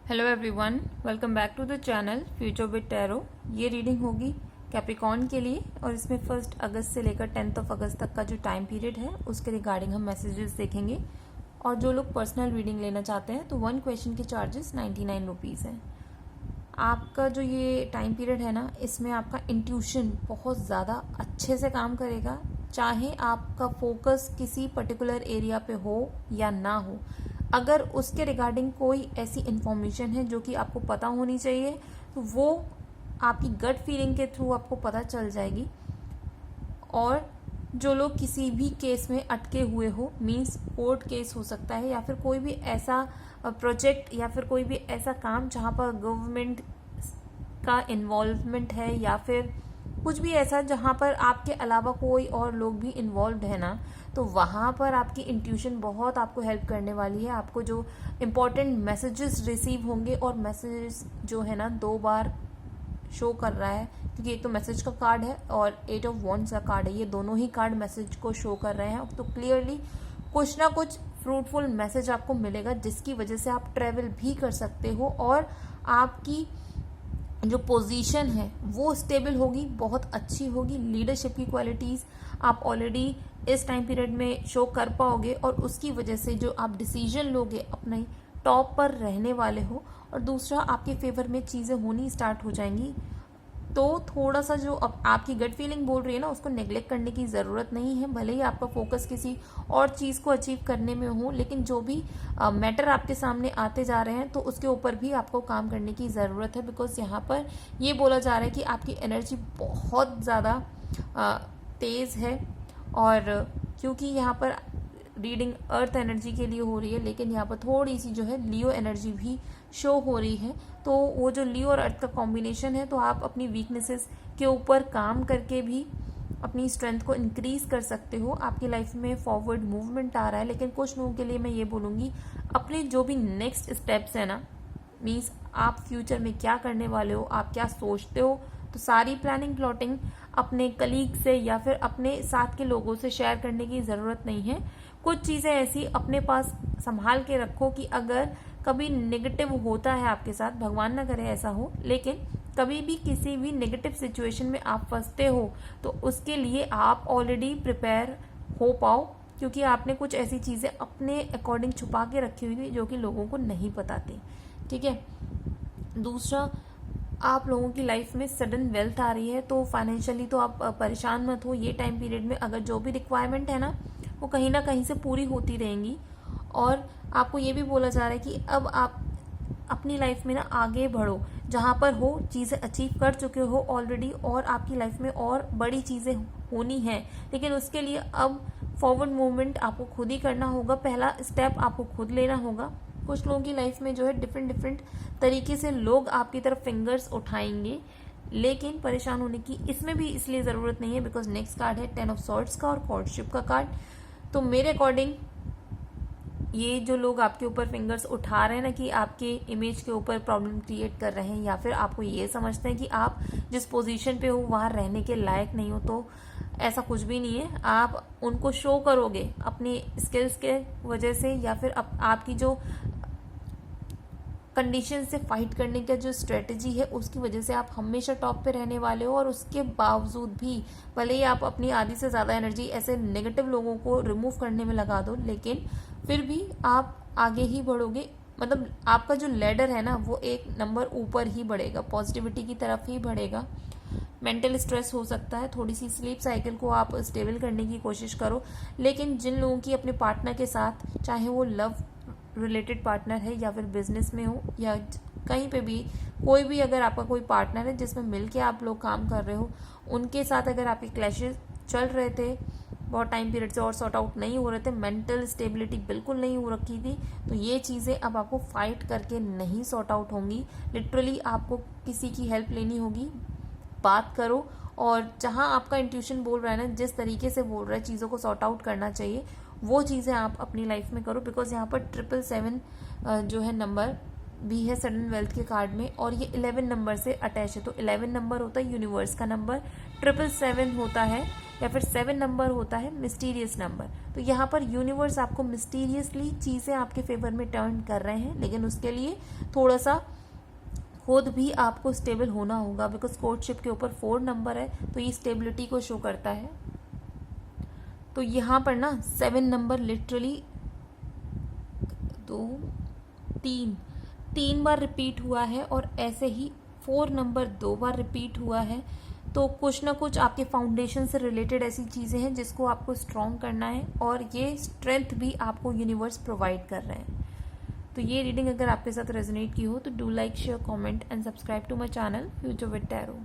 Hello everyone, welcome back to the channel future with tarot. ये reading होगी Capricorn के लिए और इसमें 1 अगस्त से लेकर 10 अगस्त तक का जो टाइम पीरियड है उसके रिगार्डिंग हम मैसेजेस देखेंगे। और जो लोग पर्सनल रीडिंग लेना चाहते हैं तो 1 क्वेश्चन के चार्जेस 99 रुपीज़ हैं। आपका जो ये टाइम पीरियड है ना, इसमें आपका इंट्यूशन बहुत ज़्यादा अच्छे से काम करेगा, चाहे आपका फोकस किसी पर्टिकुलर एरिया पे हो या ना हो। अगर उसके रिगार्डिंग कोई ऐसी इंफॉर्मेशन है जो कि आपको पता होनी चाहिए तो वो आपकी गट फीलिंग के थ्रू आपको पता चल जाएगी। और जो लोग किसी भी केस में अटके हुए हो, मीन्स कोर्ट केस हो सकता है या फिर कोई भी ऐसा प्रोजेक्ट या फिर कोई भी ऐसा काम जहाँ पर गवर्नमेंट का इन्वॉल्वमेंट है या फिर कुछ भी ऐसा जहाँ पर आपके अलावा कोई और लोग भी इन्वॉल्व है ना, तो वहाँ पर आपकी इंट्यूशन बहुत आपको हेल्प करने वाली है। आपको जो इम्पोर्टेंट मैसेजेस रिसीव होंगे, और मैसेजेस जो है ना 2 बार शो कर रहा है, क्योंकि एक तो मैसेज का कार्ड है और 8 ऑफ वॉन्ड्स का कार्ड है। ये दोनों ही कार्ड मैसेज को शो कर रहे हैं। तो क्लियरली कुछ ना कुछ फ्रूटफुल मैसेज आपको मिलेगा जिसकी वजह से आप ट्रेवल भी कर सकते हो और आपकी जो पोजीशन है वो स्टेबल होगी, बहुत अच्छी होगी। लीडरशिप की क्वालिटीज़ आप ऑलरेडी इस टाइम पीरियड में शो कर पाओगे और उसकी वजह से जो आप डिसीजन लोगे अपने टॉप पर रहने वाले हो। और दूसरा, आपके फेवर में चीज़ें होनी स्टार्ट हो जाएंगी। तो थोड़ा सा जो आपकी गट फीलिंग बोल रही है ना, उसको नेग्लेक्ट करने की ज़रूरत नहीं है। भले ही आपका फोकस किसी और चीज़ को अचीव करने में हो, लेकिन जो भी मैटर आपके सामने आते जा रहे हैं तो उसके ऊपर भी आपको काम करने की ज़रूरत है। बिकॉज यहाँ पर ये बोला जा रहा है कि आपकी एनर्जी बहुत ज़्यादा तेज़ है। और क्योंकि यहाँ पर रीडिंग अर्थ एनर्जी के लिए हो रही है, लेकिन यहाँ पर थोड़ी सी जो है लियो एनर्जी भी शो हो रही है। तो वो जो लियो और अर्थ का कॉम्बिनेशन है, तो आप अपनी वीकनेसेस के ऊपर काम करके भी अपनी स्ट्रेंथ को इंक्रीज कर सकते हो। आपकी लाइफ में फॉरवर्ड मूवमेंट आ रहा है। लेकिन कुछ लोगों के लिए मैं ये बोलूँगी, अपने जो भी नेक्स्ट स्टेप्स है ना, मीन्स आप फ्यूचर में क्या करने वाले हो, आप क्या सोचते हो, तो सारी प्लानिंग प्लॉटिंग अपने कलीग से या फिर अपने साथ के लोगों से शेयर करने की ज़रूरत नहीं है। कुछ चीज़ें ऐसी अपने पास संभाल के रखो कि अगर कभी नेगेटिव होता है आपके साथ, भगवान ना करे ऐसा हो, लेकिन कभी भी किसी भी नेगेटिव सिचुएशन में आप फंसते हो तो उसके लिए आप ऑलरेडी प्रिपेयर हो पाओ, क्योंकि आपने कुछ ऐसी चीज़ें अपने अकॉर्डिंग छुपा के रखी हुई थी जो कि लोगों को नहीं बताती। ठीक है। दूसरा, आप लोगों की लाइफ में सडन वेल्थ आ रही है, तो फाइनेंशियली तो आप परेशान मत हो। ये टाइम पीरियड में अगर जो भी रिक्वायरमेंट है ना, वो कहीं ना कहीं से पूरी होती रहेंगी। और आपको ये भी बोला जा रहा है कि अब आप अपनी लाइफ में ना आगे बढ़ो, जहाँ पर हो चीज़ें अचीव कर चुके हो ऑलरेडी, और आपकी लाइफ में और बड़ी चीज़ें होनी हैं। लेकिन उसके लिए अब फॉरवर्ड मूवमेंट आपको खुद ही करना होगा। पहला स्टेप आपको खुद लेना होगा। कुछ लोगों की लाइफ में जो है डिफरेंट तरीके से लोग आपकी तरफ फिंगर्स उठाएंगे, लेकिन परेशान होने की इसमें भी इसलिए ज़रूरत नहीं है। बिकॉज नेक्स्ट कार्ड है 10 ऑफ सॉर्ड्स का और कोर्टशिप का कार्ड। तो मेरे अकॉर्डिंग ये जो लोग आपके ऊपर फिंगर्स उठा रहे हैं ना, कि आपके इमेज के ऊपर प्रॉब्लम क्रिएट कर रहे हैं या फिर आपको ये समझते हैं कि आप जिस पोजीशन पे हो वहाँ रहने के लायक नहीं हो, तो ऐसा कुछ भी नहीं है। आप उनको शो करोगे अपनी स्किल्स के वजह से, या फिर आपकी जो कंडीशन से फाइट करने का जो स्ट्रेटजी है उसकी वजह से आप हमेशा टॉप पे रहने वाले हो। और उसके बावजूद भी भले ही आप अपनी आधी से ज़्यादा एनर्जी ऐसे नेगेटिव लोगों को रिमूव करने में लगा दो, लेकिन फिर भी आप आगे ही बढ़ोगे। मतलब आपका जो लैडर है ना, वो एक नंबर ऊपर ही बढ़ेगा, पॉजिटिविटी की तरफ ही बढ़ेगा। मेंटल स्ट्रेस हो सकता है, थोड़ी सी स्लीप साइकिल को आप स्टेबल करने की कोशिश करो। लेकिन जिन लोगों की अपने पार्टनर के साथ, चाहे वो लव रिलेटेड पार्टनर है या फिर बिजनेस में हो या कहीं पे भी, कोई भी अगर आपका कोई पार्टनर है जिसमें मिलके आप लोग काम कर रहे हो, उनके साथ अगर आपके क्लैशेस चल रहे थे बहुत टाइम पीरियड से और सॉर्ट आउट नहीं हो रहे थे, मेंटल स्टेबिलिटी बिल्कुल नहीं हो रखी थी, तो ये चीज़ें अब आपको फाइट करके नहीं सॉर्ट आउट होंगी। लिटरली आपको किसी की हेल्प लेनी होगी। बात करो, और जहाँ आपका इंट्यूशन बोल रहा है ना, जिस तरीके से बोल रहा है चीज़ों को सॉर्ट आउट करना चाहिए, वो चीज़ें आप अपनी लाइफ में करो। बिकॉज यहाँ पर 777 जो है नंबर भी है सडन वेल्थ के कार्ड में, और ये 11 नंबर से अटैच है। तो 11 नंबर होता है यूनिवर्स का नंबर, 777 होता है या फिर 7 नंबर होता है मिस्टीरियस नंबर। तो यहाँ पर यूनिवर्स आपको मिस्टीरियसली चीज़ें आपके फेवर में टर्न कर रहे हैं, लेकिन उसके लिए थोड़ा सा खुद भी आपको स्टेबल होना होगा, बिकॉज कोर्टशिप के ऊपर 4 नंबर है, तो ये स्टेबिलिटी को शो करता है। तो यहाँ पर ना 7 नंबर लिटरली 2 3 बार रिपीट हुआ है, और ऐसे ही 4 नंबर 2 बार रिपीट हुआ है। तो कुछ ना कुछ आपके फाउंडेशन से रिलेटेड ऐसी चीज़ें हैं जिसको आपको स्ट्रॉन्ग करना है, और ये स्ट्रेंथ भी आपको यूनिवर्स प्रोवाइड कर रहे हैं। तो ये रीडिंग अगर आपके साथ रेजोनेट की हो तो do like, share, comment and subscribe to my channel future with tarot.